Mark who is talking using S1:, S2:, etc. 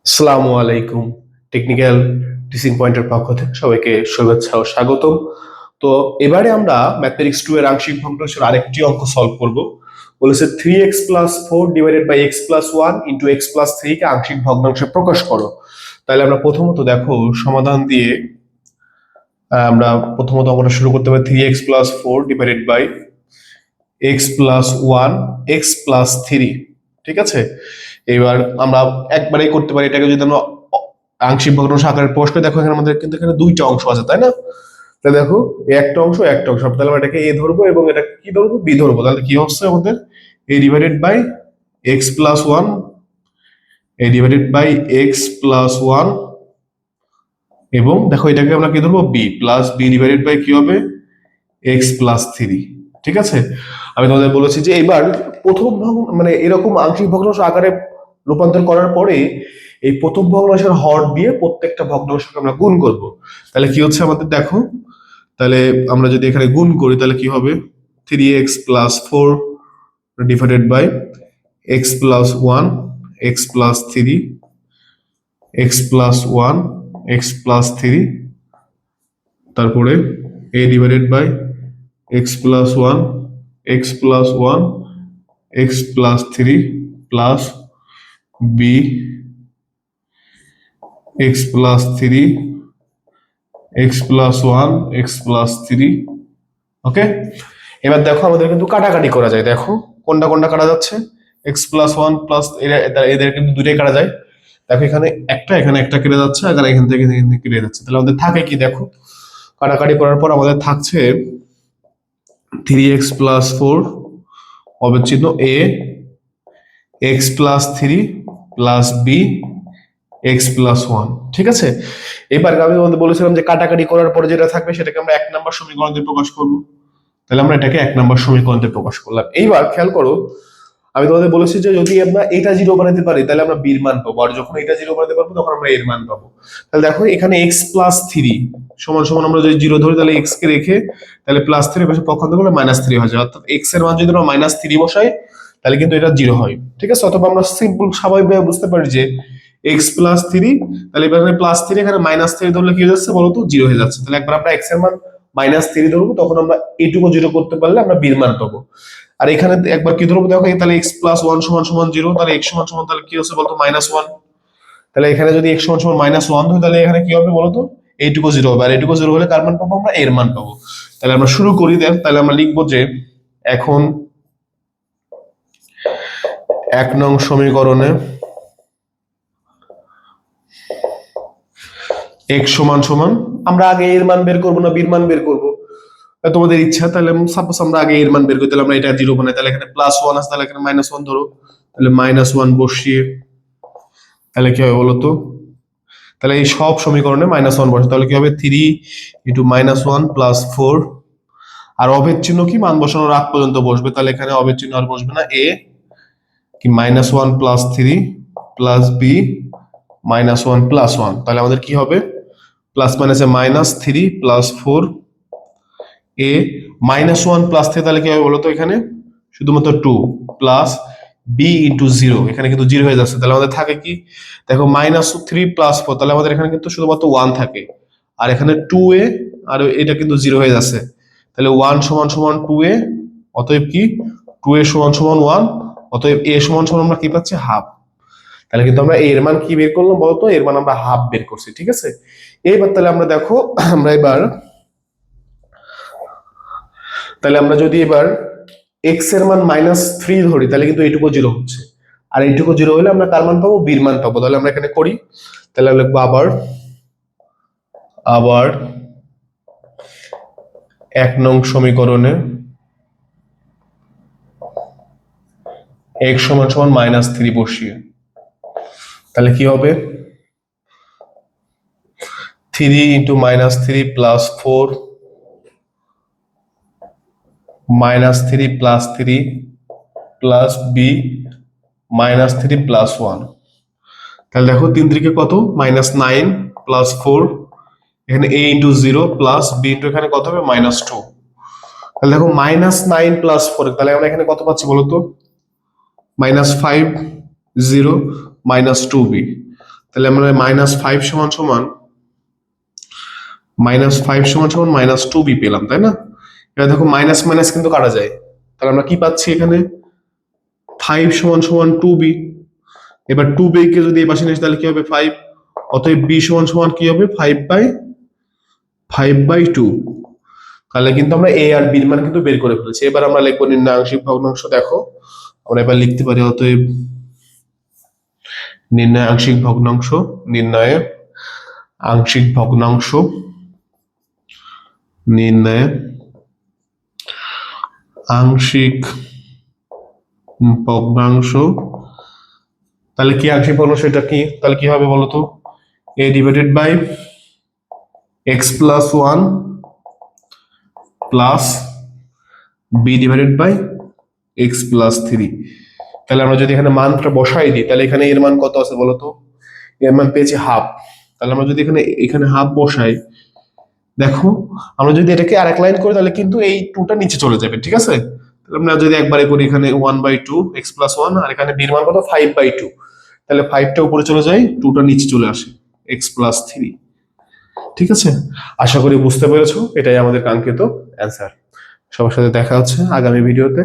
S1: আসসালামু আলাইকুম। Technical teaching পয়েন্টের পক্ষ থেকে সবাইকে শুভেচ্ছা ও স্বাগতম। তো এবারে আমরা ম্যাথমেটিক্স 2 এর আংশিক ভগ্নাংশের আরেকটি অঙ্ক সলভ করব। বলেছে 3x+4 divided by x+1 into x+3 কে আংশিক ভগ্নাংশে প্রকাশ করো। তাহলে আমরা প্রথমত দেখো সমাধান দিয়ে আমরা প্রথমত অঙ্কটা শুরু করতে পারি। 3x+4 divided by x+1 x+3, ঠিক আছে। এবার আমরা একবারেই করতে পারি এটাকে। যদি আমরা আংশিক ভগ্নাংশ আকারে প্রকাশ করি, দেখো এখানে আমাদের কিন্তু এখানে দুইটা অংশ আছে, তাই না? তাহলে দেখো একটা অংশ তাহলে আমরা এটাকে এ ধরবো এবং এটা কি ধরবো, বি ধরবো। তাহলে কি হচ্ছে আমাদের a divided by x+1, a divided by x+1, এবং দেখো এটাকে আমরা কি ধরবো, b plus b divided by কি হবে, x+3, ঠিক আছে। আমি তোমাদের বলেছি যে এবার প্রথম মানে এরকম আংশিক ভগ্নাংশ আকারে রূপান্তর করার পরে এই প্রথম ভগ্নাংশের হর দিয়ে প্রত্যেকটা ভগ্নাংশকে আমরা গুণ করব। তাহলে কি হচ্ছে আমাদের দেখো, তাহলে আমরা যদি এখানে গুণ করি তাহলে কি হবে, 3x+4 divided by x+1 x+3 x+1 x+3, তারপরে a divided by x+1 x+1 x+3 plus b x+3 x+1 x+3। Okay, এবার দেখো আমাদের কিন্তু কাটাকাটি করা যায়। দেখো কোনটা কোনটা কাটা যাচ্ছে, x+1 প্লাস এদের কিন্তু দুটোই কাটা যায়। দেখো এখানে একটা কেটে যাচ্ছে, আর এখান থেকে কেটে যাচ্ছে। তাহলে আমাদের থাকে কি, দেখো কাটাকাটি করার পর আমাদের থাকছে 3x+4 অবিচ্ছিন্ন a x+3 plus b x+1, ঠিক আছে। এবার আমি তোমাদের বলেছিলাম যে কাটাকাটি করার পরে যেটা থাকবে সেটাকে আমরা 1 নম্বর সমীকরণ দিয়ে প্রকাশ করব। তাহলে আমরা এটাকে 1 নম্বর সমীকরণ দিয়ে প্রকাশ করলাম। এইবার খেয়াল করো, আমি তোমাদের বলেছি যে যদি আমরা এটা জিরো বানাতে পারি তাহলে আমরা বির মান পাবো, আর যখন এটা জিরো বানাতে পারবো তখন আমরা এর মান পাবো। তাহলে দেখো এখানে x+3 সমান সমান আমরা যদি জিরো ধরি তাহলে x কে রেখে তাহলে +3 পাশে পক্ষান্তর করলে -3 হয়ে যায়। অর্থাৎ x এর মান যদি আমরা -3 বসাই তাহলে কিন্তু এটা জিরো হয়, ঠিক আছে। অথবা আমরা সিম্পল স্বাভাবিকভাবে বুঝতে পারি যে x+3, তাহলে এখানে +3 এখানে -3 ধরলে কি হয়ে যাচ্ছে বলতো, জিরো হয়ে যাচ্ছে। তাহলে একবার আমরা x এর মান -3 ধরবো, তখন আমরা এইটুকু জিরো করতে পারলে আমরা বির মান পাবো। আর এখানে একবার কি ধরবো, দেখো তাহলে x+1 সমান সমান 0, তাহলে x সমান সমান তাহলে কি হচ্ছে বলতো, -1। তাহলে এখানে যদি x সমান সমান -1 হয় তাহলে এখানে কি হবে বলতো, এইটুকু জিরো হবে। আর এইটুকু জিরো হলে কার মান পাবো, আমরা এর মান পাবো। তাহলে আমরা শুরু করি। দেখ তাহলে আমরা লিখবো যে এখন 1 নং সমীকরণে x সমান সমান, আমরা আগে এর মান বের করবো না বির মান বের করবো, তোমাদের ইচ্ছা। তাহলে সাপোজ আমরা আগে এর মান বের করি, তাহলে আমরা এটা জিরো বানাই। তাহলে এখানে +1 আছে, তাহলে এখানে -1 ধরো, তাহলে -1 বসিয়ে তাহলে কি হবে বলতো, তাহলে এই সব সমীকরণে -1 বসে, তাহলে কি হবে 3 × -1 + 4, আর অভেদ চিহ্ন কি মান বসানোর আগ পর্যন্ত বসবে। তাহলে এখানে অভেদ চিহ্ন আর বসবে না, a কি -1 + 3 প্লাস b -1 + 1। তাহলে আমাদের কি হবে, প্লাস মাইনাসে -3 + 4 a -1 + 3, তাহলে কি হবে বলতো, এখানে শুধুমাত্র 2 প্লাস b × 0, এখানে কিন্তু 0 হয়ে যাচ্ছে। তাহলে আমাদের থাকে কি, দেখো -3 + 4, তাহলে আমাদের এখানে কিন্তু শুধুমাত্র 1 থাকে, আর এখানে 2a, আর এটা কিন্তু 0 হয়ে যাচ্ছে। তাহলে 1 সমান সমান 2a, অতএব কি 2a সমান সমান 1, অতএব a সমান সমান আমরা কি পাচ্ছি, হাফ। তাহলে কিন্তু আমরা এর মান কি বের করলাম বলতো, এর মান আমরা হাফ বের করছি, ঠিক আছে। এইবার তাহলে আমরা দেখো তাহলে আমরা যদি এবার x এর মান -3 ধরি তাহলে কিন্তু এইটুকু জিরো হচ্ছে, আর এইটুকু জিরো হলে আমরা কার মান পাবো, বির মান পাবো। তাহলে আমরা এখানে করি, তাহলে লিখবো আবার 1 নং সমীকরণে x সমান সমান -3 বসিয়ে তাহলে কি হবে, 3 × -3 + 4 -3 + 3 প্লাস b -3 + 1। তাহলে দেখো 3 3 কত, -9 + 4, এখানে a × 0 প্লাস b × এখানে কত হবে, -2। তাহলে দেখো -9 + 4, তাহলে আমরা এখানে কত পাচ্ছি বলতো, -5 0 -2b। তাহলে আমরা -5 সমান সমান -2b পেলাম, তাই না? এবার দেখো মাইনাস মাইনাস কিন্তু কাটা যায়, তাহলে আমরা কি পাচ্ছি এখানে 5 সমান সমান 2b। এবার 2b কে যদি এই পাশে নিয়ে আসি তাহলে কি হবে 5, অতএব b সমান সমান কি হবে 5/2। তাহলে কিন্তু আমরা a আর b এর মান কিন্তু বের করে ফেলেছি। এবার আমরা লিখবো নির্ণয় আংশিক ভগ্নাংশ। দেখো আমরা এবার লিখতে পারি অতএব নির্ণয় আংশিক ভগ্নাংশ, নির্ণয়ে আংশিক ভগ্নাংশ, নির্ণয়ে আংশিক ভগ্নাংশ। তাহলে কি আংশিক ভগ্নাংশ, এটা কি? তাহলে কি হবে বলতো, a divided by x plus 1 plus b divided by x plus 3। তাহলে আমরা যদি এখানে মানটা বসাই দিই তাহলে এখানে এর মান কত আছে বলতো, এর মান পেয়েছি হাফ। তাহলে আমরা যদি এখানে হাফ বসাই, দেখো আমরা যদি এটাকে আরেক লাইন করি তাহলে কিন্তু এই 2টা নিচে চলে যাবে, ঠিক আছে? তাহলে আমরা যদি একবারে করি এখানে 1/2 x প্লাস 1 আর এখানে b এর মান কত 5/2, তাহলে 5টা উপরে চলে যায়, 2টা নিচে চলে আসে x প্লাস 3। ঠিক আছে, আশা করি বুঝতে পেরেছো, এটাই আমাদের কাঙ্ক্ষিত অ্যান্সার। সবার সাথে দেখা হচ্ছে আগামী ভিডিওতে।